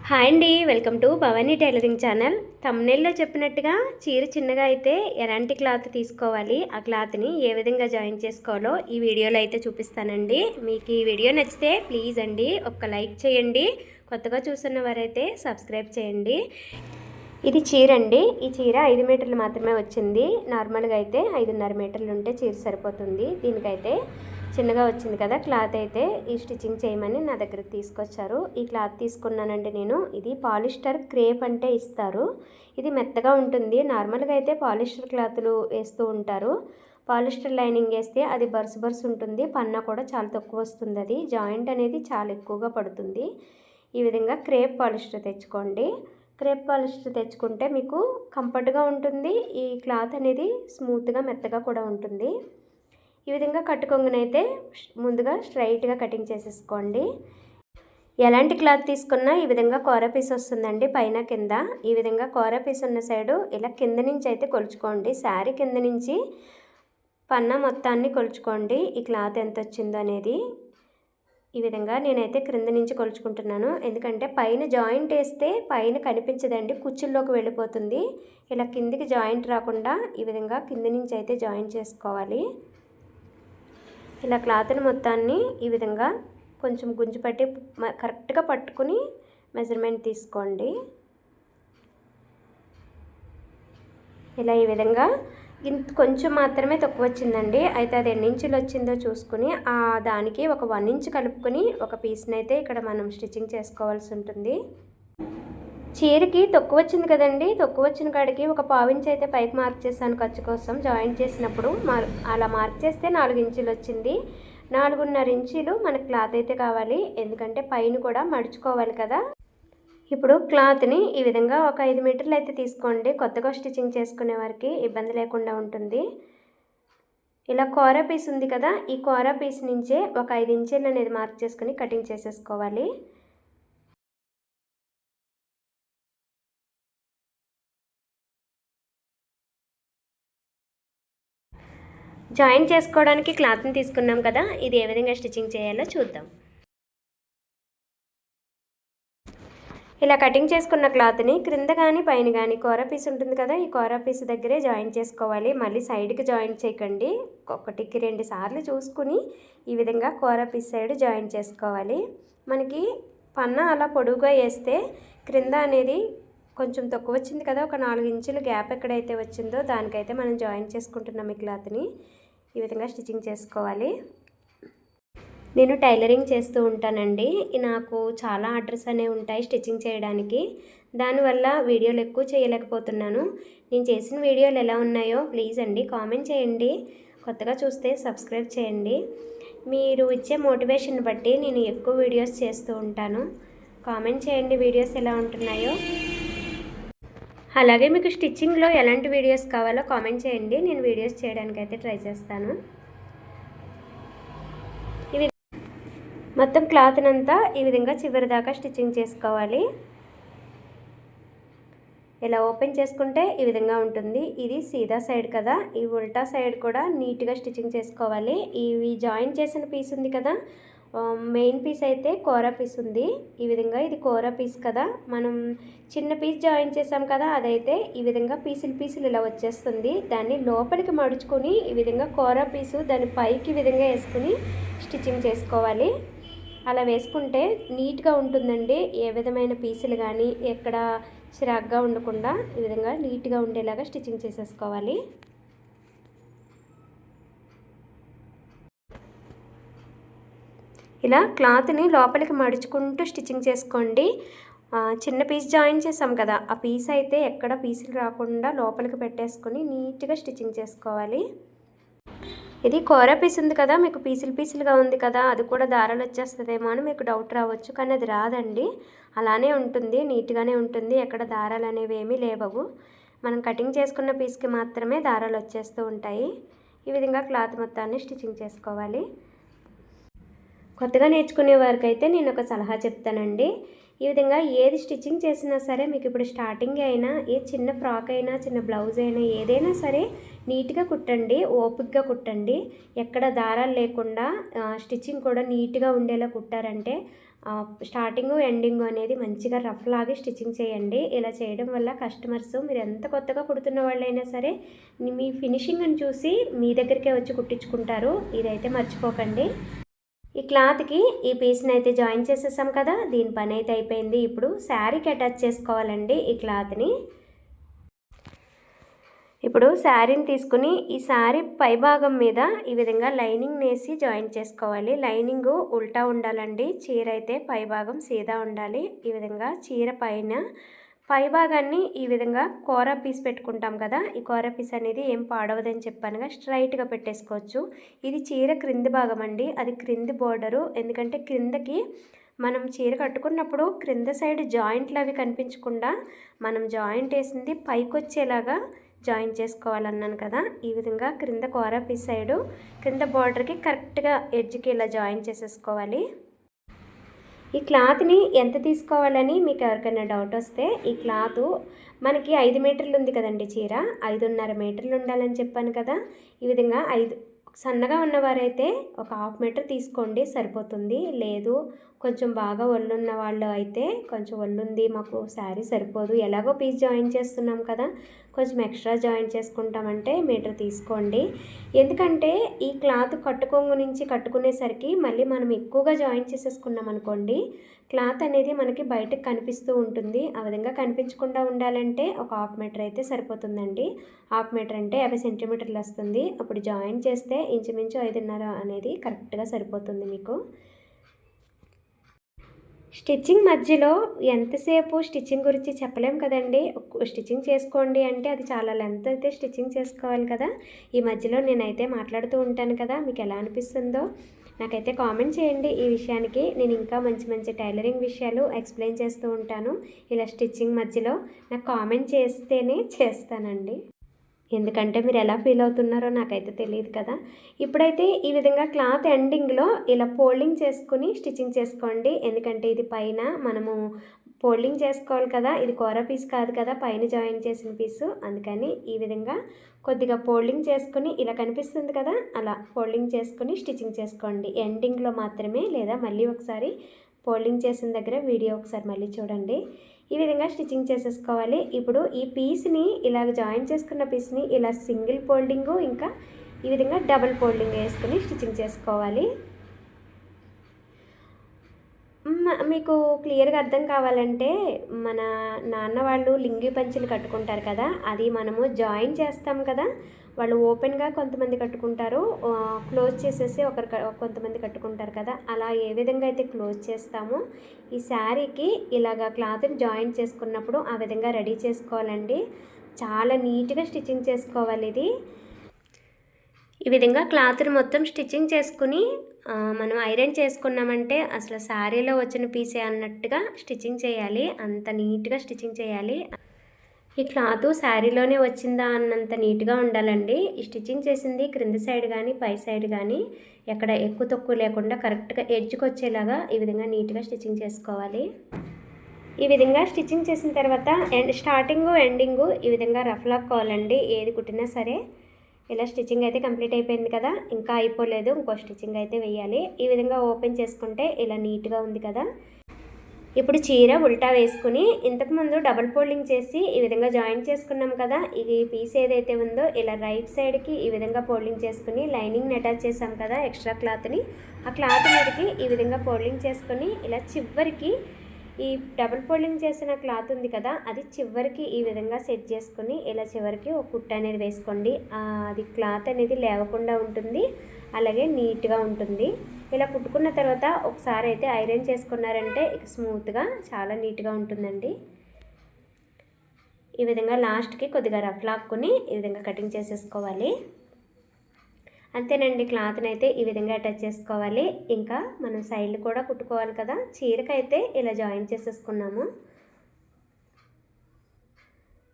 Hi అండి, welcome to Bhavani tailoring channel. థంబ్నెయిల్లో చెప్పినట్టుగా చీర చిన్నగా అయితే ఎలాంటి క్లాత్ తీసుకోవాలి, ఆ క్లాత్ని ఏ విధంగా జాయిన్ చేసుకోవాలో ఈ వీడియోలో అయితే చూపిస్తానండి. మీకు ఈ వీడియో నచ్చితే ప్లీజ్ అండి ఒక్క లైక్ చేయండి. కొత్తగా చూస్తున్న వారైతే సబ్స్క్రైబ్ చేయండి. ఇది చీర అండి. ఈ చీర 5 మీటర్లు మాత్రమే వచ్చింది. నార్మల్గా అయితే 5.5 మీటర్లు ఉంటే చీర సరిపోతుంది. దీనికైతే చిన్నగా వచ్చింది కదా క్లాత్, అయితే ఈ స్టిచ్చింగ్ చేయమని నా దగ్గరికి తీసుకొచ్చారు. ఈ క్లాత్ తీసుకున్నానండి నేను. ఇది పాలిస్టర్ క్రేప్ అంటే ఇస్తారు. ఇది మెత్తగా ఉంటుంది. నార్మల్గా అయితే పాలిస్టర్ క్లాతులు వేస్తూ ఉంటారు. పాలిస్టర్ లైనింగ్ వేస్తే అది బరుసు ఉంటుంది. పన్నా కూడా చాలా తక్కువ వస్తుంది. అది జాయింట్ అనేది చాలా ఎక్కువగా పడుతుంది. ఈ విధంగా క్రేప్ పాలిస్టర్ తెచ్చుకోండి. క్రేప్ పాలిస్టర్ తెచ్చుకుంటే మీకు కంఫర్ట్గా ఉంటుంది. ఈ క్లాత్ అనేది స్మూత్గా మెత్తగా కూడా ఉంటుంది. ఈ విధంగా కట్టుకొంగనైతే ముందుగా స్ట్రైట్గా కటింగ్ చేసేసుకోండి. ఎలాంటి క్లాత్ తీసుకున్నా ఈ విధంగా కోర పీస్ వస్తుందండి, పైన కింద. ఈ విధంగా కోర పీస్ ఉన్న సైడు ఇలా కింద నుంచి అయితే కొలుచుకోండి. శారీ కింద నుంచి పన్నా మొత్తాన్ని కొలుచుకోండి, ఈ క్లాత్ ఎంత వచ్చిందో అనేది. ఈ విధంగా నేనైతే క్రింద నుంచి కొలుచుకుంటున్నాను. ఎందుకంటే పైన జాయింట్ వేస్తే పైన కనిపించదండి, కుచ్చుల్లోకి వెళ్ళిపోతుంది. ఇలా కిందికి జాయింట్ రాకుండా ఈ విధంగా కింద నుంచి అయితే జాయింట్ చేసుకోవాలి. ఇలా క్లాత్ని మొత్తాన్ని ఈ విధంగా కొంచెం గుంజు పట్టి కరెక్ట్గా పట్టుకుని మెజర్మెంట్ తీసుకోండి. ఇలా ఈ విధంగా కొంచెం మాత్రమే తక్కువ వచ్చిందండి. అయితే అది ఎన్ని ఇంచులు వచ్చిందో చూసుకుని దానికి ఒక 1 ఇంచ్ కలుపుకొని ఒక పీస్ని అయితే ఇక్కడ మనం స్టిచ్చింగ్ చేసుకోవాల్సి ఉంటుంది. చీరకి తక్కువ వచ్చింది కదండి, తక్కువ వచ్చిన కాడికి ఒక 1/4 ఇంచ్ అయితే పైకి మార్క్ చేశాను ఖర్చు కోసం. జాయింట్ చేసినప్పుడు అలా మార్క్ చేస్తే 4 ఇంచులు వచ్చింది. 4.5 ఇంచులు మనకు క్లాత్ అయితే కావాలి, ఎందుకంటే పైన కూడా మడుచుకోవాలి కదా. ఇప్పుడు క్లాత్ని ఈ విధంగా ఒక 5 మీటర్లు అయితే తీసుకోండి. కొత్తగా స్టిచ్చింగ్ చేసుకునే వారికి ఇబ్బంది లేకుండా ఉంటుంది. ఇలా కోర పీస్ ఉంది కదా, ఈ కోర పీస్ నుంచే ఒక 5 ఇంచులు అనేది మార్క్ చేసుకుని కటింగ్ చేసేసుకోవాలి. జాయిన్ చేసుకోవడానికి క్లాత్ని తీసుకున్నాం కదా, ఇది ఏ విధంగా స్టిచ్చింగ్ చేయాలో చూద్దాం. ఇలా కటింగ్ చేసుకున్న క్లాత్ని క్రింద కానీ పైన కానీ కోర పీస్ ఉంటుంది కదా, ఈ కోర పీస్ దగ్గరే జాయిన్ చేసుకోవాలి. మళ్ళీ సైడ్కి జాయిన్ చేయకండి, 1కి 2 సార్లు చూసుకుని ఈ విధంగా కోర పీస్ సైడ్ జాయిన్ చేసుకోవాలి. మనకి పన్నా అలా పొడుగుగా వేస్తే క్రింద అనేది కొంచెం తక్కువ వచ్చింది కదా, ఒక 4 ఇంచులు గ్యాప్ ఎక్కడైతే వచ్చిందో దానికైతే మనం జాయిన్ చేసుకుంటున్నాం. ఈ క్లాత్ని ఈ విధంగా స్టిచ్చింగ్ చేసుకోవాలి. నేను టైలరింగ్ చేస్తూ ఉంటానండి. నాకు చాలా ఆర్డర్స్ అనేవి ఉంటాయి స్టిచ్చింగ్ చేయడానికి. దానివల్ల వీడియోలు ఎక్కువ చేయలేకపోతున్నాను. నేను చేసిన వీడియోలు ఎలా ఉన్నాయో ప్లీజ్ అండి కామెంట్ చేయండి. కొత్తగా చూస్తే సబ్స్క్రైబ్ చేయండి. మీరు ఇచ్చే మోటివేషన్ బట్టి నేను ఎక్కువ వీడియోస్ చేస్తూ ఉంటాను. కామెంట్ చేయండి వీడియోస్ ఎలా ఉంటున్నాయో. అలాగే మీకు స్టిచ్చింగ్లో ఎలాంటి వీడియోస్ కావాలో కామెంట్ చేయండి, నేను వీడియోస్ చేయడానికి అయితే ట్రై చేస్తాను. మొత్తం క్లాత్నంతా ఈ విధంగా చివరి దాకా స్టిచ్చింగ్ చేసుకోవాలి. ఇలా ఓపెన్ చేసుకుంటే ఈ విధంగా ఉంటుంది. ఇది సీదా సైడ్ కదా, ఈ ఉల్టా సైడ్ కూడా నీట్గా స్టిచ్చింగ్ చేసుకోవాలి. ఇవి జాయిన్ చేసిన పీస్ ఉంది కదా, మెయిన్ పీస్ అయితే కోర పీస్ ఉంది. ఈ విధంగా ఇది కోర పీస్ కదా, మనం చిన్న పీస్ జాయిన్ చేసాం కదా, అదైతే ఈ విధంగా పీసులు ఇలా వచ్చేస్తుంది. దాన్ని లోపలికి మడుచుకొని ఈ విధంగా కోర పీసు దాని పైకి ఈ విధంగా వేసుకుని స్టిచ్చింగ్ చేసుకోవాలి. అలా వేసుకుంటే నీట్గా ఉంటుందండి. ఏ విధమైన పీసులు కానీ ఎక్కడ చిరాగ్గా ఉండకుండా ఈ విధంగా నీట్గా ఉండేలాగా స్టిచ్చింగ్ చేసేసుకోవాలి. ఇలా క్లాత్ని లోపలికి మడుచుకుంటూ స్టిచ్చింగ్ చేసుకోండి. చిన్న పీస్ జాయిన్ చేసాం కదా, ఆ పీస్ అయితే ఎక్కడ పీసులు రాకుండా లోపలికి పెట్టేసుకొని నీట్గా స్టిచ్చింగ్ చేసుకోవాలి. ఇది కోర పీస్ ఉంది కదా, మీకు పీసులుగా ఉంది కదా, అది కూడా దారాలు వచ్చేస్తుందేమో అని మీకు డౌట్ రావచ్చు. కానీ అది రాదండి, అలానే ఉంటుంది, నీట్గానే ఉంటుంది. ఎక్కడ దారాలు అనేవి ఏమీ లేవవు. మనం కటింగ్ చేసుకున్న పీస్కి మాత్రమే దారాలు వచ్చేస్తూ ఉంటాయి. ఈ విధంగా క్లాత్ మొత్తాన్ని స్టిచ్చింగ్ చేసుకోవాలి. కొత్తగా నేర్చుకునే వారికి అయితే నేను ఒక సలహా చెప్తానండి. ఈ విధంగా ఏది స్టిచ్చింగ్ చేసినా సరే మీకు ఇప్పుడు స్టార్టింగ్ అయినా ఏ చిన్న ఫ్రాక్ అయినా చిన్న బ్లౌజ్ అయినా ఏదైనా సరే నీట్గా కుట్టండి, ఓపికగా కుట్టండి. ఎక్కడ దారాలు లేకుండా స్టిచ్చింగ్ కూడా నీట్గా ఉండేలా కుట్టారంటే స్టార్టింగు ఎండింగు అనేది మంచిగా రఫ్ లాగి స్టిచ్చింగ్ చేయండి. ఇలా చేయడం వల్ల కస్టమర్స్ మీరు ఎంత కొత్తగా కుడుతున్న వాళ్ళైనా సరే మీ ఫినిషింగ్ని చూసి మీ దగ్గరికే వచ్చి కుట్టించుకుంటారు. ఇదైతే మర్చిపోకండి. ఈ క్లాత్కి ఈ పీస్ని అయితే జాయిన్ చేసేసాం కదా, దీని పని అయితే అయిపోయింది. ఇప్పుడు శారీకి అటాచ్ చేసుకోవాలండి ఈ క్లాత్ని. ఇప్పుడు శారీని తీసుకుని ఈ శారీ పైభాగం మీద ఈ విధంగా లైనింగ్ వేసి జాయిన్ చేసుకోవాలి. లైనింగ్ ఉల్టా ఉండాలండి, చీర అయితే పైభాగం సీదా ఉండాలి. ఈ విధంగా చీర పైన పైభాగాన్ని ఈ విధంగా కోరా పీస్ పెట్టుకుంటాం కదా, ఈ కోరా పీస్ అనేది ఏం పాడవదని చెప్పానుగా స్ట్రైట్గా పెట్టేసుకోవచ్చు. ఇది చీర క్రింది భాగం అండి, అది క్రింది బోర్డరు. ఎందుకంటే క్రిందకి మనం చీర కట్టుకున్నప్పుడు క్రింద సైడ్ జాయింట్లు అవి కనిపించకుండా మనం జాయింట్ వేసింది పైకి వచ్చేలాగా జాయిన్ చేసుకోవాలన్నాను కదా. ఈ విధంగా క్రింద కోరా పీస్ సైడు క్రింద బార్డర్కి కరెక్ట్గా ఎడ్జ్కి ఇలా జాయిన్ చేసేసుకోవాలి. ఈ క్లాత్ని ఎంత తీసుకోవాలని మీకు ఎవరికైనా డౌట్ వస్తే, ఈ క్లాత్ మనకి 5 మీటర్లు ఉంది కదండి చీర, 5.5 మీటర్లు ఉండాలని చెప్పాను కదా. ఈ విధంగా సన్నగా ఉన్నవారైతే ఒక 1/2 మీటర్ తీసుకోండి సరిపోతుంది. లేదు కొంచెం బాగా ఒళ్ళున్న వాళ్ళు అయితే కొంచెం ఒళ్ళుంది మాకు శారీ సరిపోదు, ఎలాగో పీస్ జాయిన్ చేస్తున్నాం కదా కొంచెం ఎక్స్ట్రా జాయిన్ చేసుకుంటామంటే మీటర్ తీసుకోండి. ఎందుకంటే ఈ క్లాత్ కట్టుకొంగు నుంచి కట్టుకునేసరికి మళ్ళీ మనం ఎక్కువగా జాయిన్ చేసేసుకున్నాం అనుకోండి, క్లాత్ అనేది మనకి బయటకు కనిపిస్తూ ఉంటుంది. ఆ విధంగా కనిపించకుండా ఉండాలంటే ఒక 1/2 మీటర్ అయితే సరిపోతుందండి. 1/2 మీటర్ అంటే 50 సెంటీమీటర్లు వస్తుంది. అప్పుడు జాయిన్ చేస్తే ఇంచుమించు 5.5 అనేది కరెక్ట్గా సరిపోతుంది మీకు. స్టిచ్చింగ్ మధ్యలో ఎంతసేపు స్టిచ్చింగ్ గురించి చెప్పలేం కదండి. స్టిచ్చింగ్ చేసుకోండి అంటే అది చాలా లెంత్ అయితే స్టిచ్చింగ్ చేసుకోవాలి కదా. ఈ మధ్యలో నేనైతే మాట్లాడుతూ ఉంటాను కదా, మీకు ఎలా అనిపిస్తుందో నాకైతే కామెంట్ చేయండి. ఈ విషయానికి నేను ఇంకా మంచి మంచి టైలరింగ్ విషయాలు ఎక్స్ప్లెయిన్ చేస్తూ ఉంటాను. ఇలా స్టిచ్చింగ్ మధ్యలో నాకు కామెంట్ చేస్తేనే చేస్తానండి, ఎందుకంటే మీరు ఎలా ఫీల్ అవుతున్నారో నాకైతే తెలియదు కదా. ఇప్పుడైతే ఈ విధంగా క్లాత్ ఎండింగ్లో ఇలా ఫోల్డింగ్ చేసుకుని స్టిచ్చింగ్ చేసుకోండి. ఎందుకంటే ఇది పైన మనము ఫోల్డింగ్ చేసుకోవాలి కదా, ఇది కోరా పీస్ కాదు కదా పైన జాయిన్ చేసిన పీసు. అందుకని ఈ విధంగా కొద్దిగా ఫోల్డింగ్ చేసుకుని ఇలా కనిపిస్తుంది కదా, అలా ఫోల్డింగ్ చేసుకుని స్టిచ్చింగ్ చేసుకోండి ఎండింగ్లో మాత్రమే. లేదా మళ్ళీ ఒకసారి ఫోల్డింగ్ చేసిన దగ్గర వీడియో ఒకసారి మళ్ళీ చూడండి. ఈ విధంగా స్టిచ్చింగ్ చేసేసుకోవాలి. ఇప్పుడు ఈ పీస్ని ఇలా జాయిన్ చేసుకున్న పీస్ని ఇలా సింగిల్ ఫోల్డింగు ఇంకా ఈ విధంగా డబుల్ ఫోల్డింగ్ వేసుకుని స్టిచ్చింగ్ చేసుకోవాలి. మీకు క్లియర్గా అర్థం కావాలంటే మన నాన్న వాళ్ళు లింగి పంచులు కట్టుకుంటారు కదా, అది మనము జాయిన్ చేస్తాం కదా, వాళ్ళు ఓపెన్గా కొంతమంది కట్టుకుంటారు, క్లోజ్ చేసేసి కొంతమంది కట్టుకుంటారు కదా, అలా ఏ విధంగా అయితే క్లోజ్ చేస్తామో ఈ శారీకి ఇలాగా క్లాత్ని జాయిన్ చేసుకున్నప్పుడు ఆ విధంగా రెడీ చేసుకోవాలండి. చాలా నీట్గా స్టిచ్చింగ్ చేసుకోవాలి ఇది. ఈ విధంగా క్లాత్ని మొత్తం స్టిచ్చింగ్ చేసుకుని మనం ఐరన్ చేసుకున్నామంటే అసలు శారీలో వచ్చిన పీసే అన్నట్టుగా స్టిచ్చింగ్ చేయాలి, అంత నీట్గా స్టిచ్చింగ్ చేయాలి. ఈ క్లాత్ శారీలోనే వచ్చిందా అన్నంత నీట్గా ఉండాలండి. ఈ స్టిచ్చింగ్ చేసింది క్రింద సైడ్ కానీ పై సైడ్ కానీ ఎక్కడ ఎక్కువ తక్కువ లేకుండా కరెక్ట్గా ఎడ్జ్కి వచ్చేలాగా ఈ విధంగా నీట్గా స్టిచ్చింగ్ చేసుకోవాలి. ఈ విధంగా స్టిచ్చింగ్ చేసిన తర్వాత స్టార్టింగు ఎండింగు ఈ విధంగా రఫ్ లాక్కోవాలండి. ఏది కుట్టినా సరే ఇలా స్టిచ్చింగ్ అయితే కంప్లీట్ అయిపోయింది కదా, ఇంకా అయిపోలేదు, ఇంకో స్టిచ్చింగ్ అయితే వేయాలి. ఈ విధంగా ఓపెన్ చేసుకుంటే ఇలా నీట్గా ఉంది కదా. ఇప్పుడు చీర ఉల్టా వేసుకుని ఇంతకుముందు డబుల్ ఫోల్డింగ్ చేసి ఈ విధంగా జాయిన్ చేసుకున్నాం కదా, ఇది పీస్ ఏదైతే ఉందో ఇలా రైట్ సైడ్కి ఈ విధంగా ఫోల్డింగ్ చేసుకుని లైనింగ్ని అటాచ్ చేసాం కదా ఎక్స్ట్రా క్లాత్ని, ఆ క్లాత్ మీదకి ఈ విధంగా ఫోల్డింగ్ చేసుకొని ఇలా చివరికి ఈ డబుల్ ఫోల్డింగ్ చేసిన క్లాత్ ఉంది కదా అది చివరికి ఈ విధంగా సెట్ చేసుకుని ఇలా చివరికి ఒక కుట్ట అనేది వేసుకోండి. అది క్లాత్ అనేది లేవకుండా ఉంటుంది, అలాగే నీట్గా ఉంటుంది. ఇలా కుట్టుకున్న తర్వాత ఒకసారి అయితే ఐరన్ చేసుకున్నారంటే ఇక స్మూత్గా చాలా నీట్గా ఉంటుందండి. ఈ విధంగా లాస్ట్కి కొద్దిగా రఫ్ లాక్కుని ఈ విధంగా కటింగ్ చేసేసుకోవాలి. అంతేనండి, క్లాత్ని అయితే ఈ విధంగా అటాచ్ చేసుకోవాలి. ఇంకా మనం సైడ్లు కూడా కుట్టుకోవాలి కదా, చీరకైతే ఇలా జాయిన్ చేసేసుకున్నాము.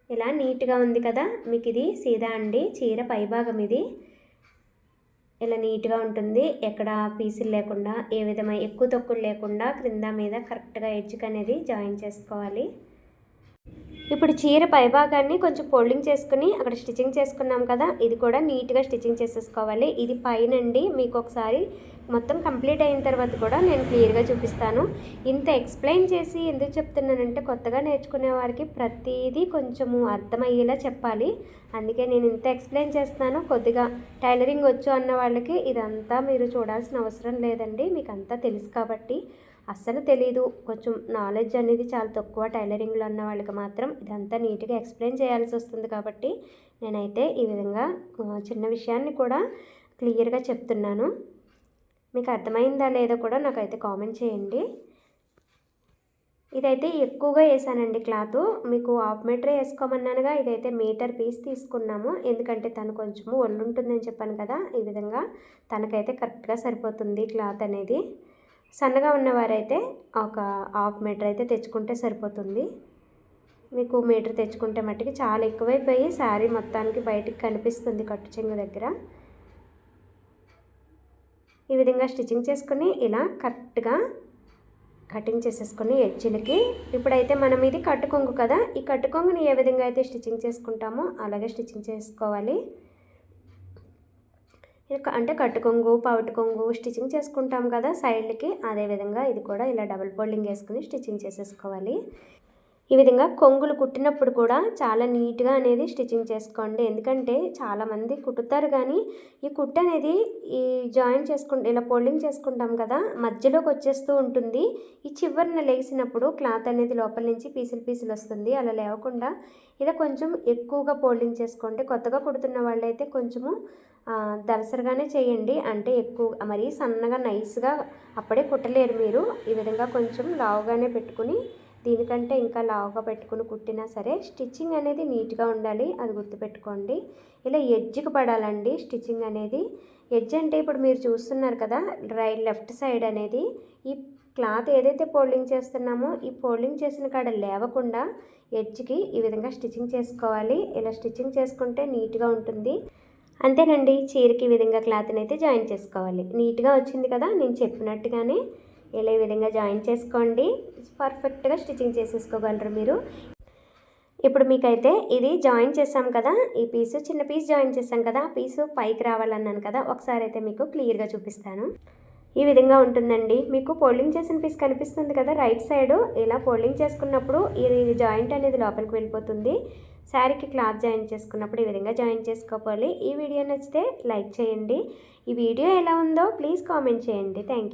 ఇలా నీట్గా ఉంది కదా, మీకు ఇది సీదా అండి చీర పైభాగం ఇది ఇలా నీట్గా ఉంటుంది, ఎక్కడ పీసులు లేకుండా ఏ విధమైన ఎక్కువ తక్కువ లేకుండా క్రింద మీద కరెక్ట్గా ఎడ్జ్కి అనేది జాయిన్ చేసుకోవాలి. ఇప్పుడు చీర పైభాగాన్ని కొంచెం ఫోల్డింగ్ చేసుకుని అక్కడ స్టిచ్చింగ్ చేసుకున్నాం కదా, ఇది కూడా నీట్గా స్టిచ్చింగ్ చేసేసుకోవాలి. ఇది పైనండి, మీకు ఒకసారి మొత్తం కంప్లీట్ అయిన తర్వాత కూడా నేను క్లియర్గా చూపిస్తాను. ఇంత ఎక్స్ప్లెయిన్ చేసి ఎందుకు చెప్తున్నానంటే కొత్తగా నేర్చుకునే వారికి ప్రతిదీ కొంచెము అర్థమయ్యేలా చెప్పాలి. అందుకే నేను ఇంత ఎక్స్ప్లెయిన్ చేస్తున్నాను. కొద్దిగా టైలరింగ్ వచ్చు అన్న వాళ్ళకి ఇదంతా మీరు చూడాల్సిన అవసరం లేదండి. మీకు అంతా తెలుసు కాబట్టి. అస్సలు తెలీదు, కొంచెం నాలెడ్జ్ అనేది చాలా తక్కువ టైలరింగ్లో అన్న వాళ్ళకి మాత్రం ఇదంతా నీట్గా ఎక్స్ప్లెయిన్ చేయాల్సి వస్తుంది. కాబట్టి నేనైతే ఈ విధంగా చిన్న విషయాన్ని కూడా క్లియర్గా చెప్తున్నాను. మీకు అర్థమైందా లేదో కూడా నాకైతే కామెంట్ చేయండి. ఇదైతే ఎక్కువగా వేసానండి క్లాత్. మీకు హాఫ్ మీటరే వేసుకోమన్నానుగా, ఇదైతే మీటర్ పీస్ తీసుకున్నాము. ఎందుకంటే తను కొంచెము ఒళ్ళు ఉంటుందని చెప్పాను కదా, ఈ విధంగా తనకైతే కరెక్ట్గా సరిపోతుంది క్లాత్ అనేది. సన్నగా ఉన్నవారైతే ఒక హాఫ్ మీటర్ అయితే తెచ్చుకుంటే సరిపోతుంది. మీకు మీటర్ తెచ్చుకుంటే మట్టుకి చాలా ఎక్కువైపోయి శారీ మొత్తానికి బయటికి కనిపిస్తుంది కట్టు చెంగు దగ్గర. ఈ విధంగా స్టిచ్చింగ్ చేసుకుని ఇలా కరెక్ట్గా కటింగ్ చేసేసుకొని ఎడ్జిలకి. ఇప్పుడైతే మనం ఇది కట్టు కొంగు కదా, ఈ కట్టు కొంగుని ఏ విధంగా అయితే స్టిచ్చింగ్ చేసుకుంటామో అలాగే స్టిచ్చింగ్ చేసుకోవాలి. అంటే కట్టు కొంగు, పౌటు కొంగు స్టిచ్చింగ్ చేసుకుంటాం కదా సైడ్లకి, అదేవిధంగా ఇది కూడా ఇలా డబుల్ ఫోల్డింగ్ వేసుకుని స్టిచ్చింగ్ చేసేసుకోవాలి. ఈ విధంగా కొంగులు కుట్టినప్పుడు కూడా చాలా నీట్గా అనేది స్టిచ్చింగ్ చేసుకోండి. ఎందుకంటే చాలామంది కుట్టుతారు కానీ ఈ కుట్టు అనేది ఈ జాయిన్ చేసుకుంటే ఇలా ఫోల్డింగ్ చేసుకుంటాం కదా, మధ్యలోకి వచ్చేస్తూ ఉంటుంది. ఈ చివరిన లేసినప్పుడు క్లాత్ అనేది లోపల నుంచి పీసులు పీసులు వస్తుంది. అలా లేవకుండా ఇలా కొంచెం ఎక్కువగా ఫోల్డింగ్ చేసుకోండి. కొత్తగా కుడుతున్న వాళ్ళైతే కొంచెము దలసరిగానే చేయండి. అంటే ఎక్కువ మరీ సన్నగా నైస్గా అప్పుడే కుట్టలేరు మీరు. ఈ విధంగా కొంచెం లావుగానే పెట్టుకుని, దీనికంటే ఇంకా లావుగా పెట్టుకుని కుట్టినా సరే స్టిచ్చింగ్ అనేది నీట్గా ఉండాలి, అది గుర్తుపెట్టుకోండి. ఇలా ఎడ్జ్కి పడాలండి స్టిచ్చింగ్ అనేది. ఎడ్జ్ అంటే ఇప్పుడు మీరు చూస్తున్నారు కదా, లెఫ్ట్ సైడ్ అనేది ఈ క్లాత్ ఏదైతే ఫోల్డింగ్ చేస్తున్నామో ఈ ఫోల్డింగ్ చేసిన కాడ లేవకుండా ఎడ్జ్కి ఈ విధంగా స్టిచ్చింగ్ చేసుకోవాలి. ఇలా స్టిచ్చింగ్ చేసుకుంటే నీట్గా ఉంటుంది. అంతేనండి, చీరకి ఈ విధంగా క్లాత్ని అయితే జాయిన్ చేసుకోవాలి. నీట్గా వచ్చింది కదా, నేను చెప్పినట్టుగానే ఇలా ఈ విధంగా జాయిన్ చేసుకోండి. పర్ఫెక్ట్గా స్టిచ్చింగ్ చేసేసుకోగలరు మీరు. ఇప్పుడు మీకైతే ఇది జాయిన్ చేసాం కదా, ఈ పీసు చిన్న పీస్ జాయిన్ చేసాం కదా, ఆ పీసు పైకి రావాలన్నాను కదా, ఒకసారి అయితే మీకు క్లియర్గా చూపిస్తాను. ఈ విధంగా ఉంటుందండి. మీకు ఫోల్డింగ్ చేసిన పీస్ కనిపిస్తుంది కదా రైట్ సైడ్, ఇలా ఫోల్డింగ్ చేసుకున్నప్పుడు ఈ జాయింట్ అనేది లోపలికి వెళ్ళిపోతుంది. శారీకి క్లాత్ జాయిన్ చేసుకున్నప్పుడు ఈ విధంగా జాయిన్ చేసుకోవాలి. ఈ వీడియో నచ్చితే లైక్ చేయండి. ఈ వీడియో ఎలా ఉందో ప్లీజ్ కామెంట్ చేయండి. Thank you.